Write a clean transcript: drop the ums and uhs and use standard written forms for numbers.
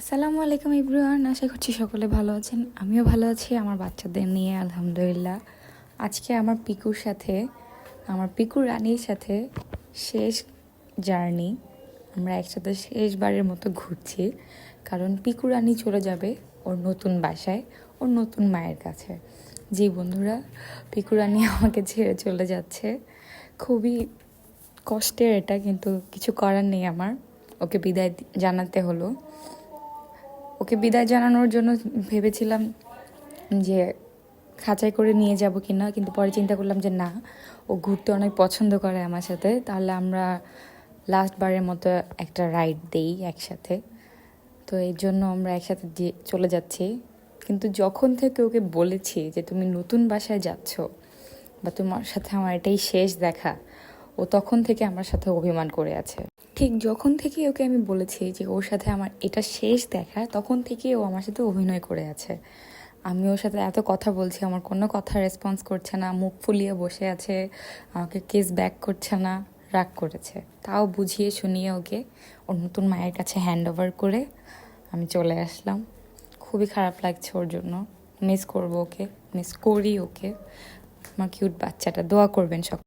আসসালামু আলাইকুম এভরিওয়ান, আশা করছি সকলে ভালো আছেন। আমিও ভালো আছি আমার বাচ্চাদের নিয়ে, আলহামদুলিল্লাহ। আজকে আমার পিকুর রানীর সাথে শেষ জার্নি। আমরা একসাথে শেষবারের মতো ঘুরছি, কারণ পিকু রানী চলে যাবে ওর নতুন বাসায়, ওর নতুন মায়ের কাছে। জি বন্ধুরা, পিকু রানী আমাকে ছেড়ে চলে যাচ্ছে। খুবই কষ্টের এটা, কিন্তু কিছু করার নেই আমার। ওকে বিদায় জানাতে হলো। ওকে বিদায় জানানোর জন্য ভেবেছিলাম যে খাঁচায় করে নিয়ে যাব কি না, কিন্তু পরে চিন্তা করলাম যে না, ও ঘুরতে অনেক পছন্দ করে আমার সাথে, তাহলে আমরা লাস্টবারের মতো একটা রাইড দেই একসাথে। তো এই জন্য আমরা একসাথে চলে যাচ্ছি। কিন্তু যখন থেকে ওকে বলেছি যে তুমি নতুন বাসায় যাচ্ছ বা তোমার সাথে আমার এটাই শেষ দেখা, ও তখন থেকে আমার সাথে অভিমান করে আছে। ঠিক যখন থেকে ওকে আমি বলেছি যে ওর সাথে আমার এটা শেষ দেখা, তখন থেকে ও আমার সাথে অভিনয় করে আছে। আমি ওর সাথে এত কথা বলছি, আমার কোনো কথা রেসপন্স করছে না, মুখ ফুলিয়ে বসে আছে, আমাকে কিস ব্যাক করছে না, রাগ করেছে। তাও বুঝিয়ে শুনিয়ে ওকে ওর নতুন মায়ের কাছে হ্যান্ড ওভার করে আমি চলে আসলাম। খুবই খারাপ লাগছে ওর জন্য। মিস করবো ওকে, মিস করি ওকে। আমার কিউট বাচ্চাটা, দোয়া করবেন সব।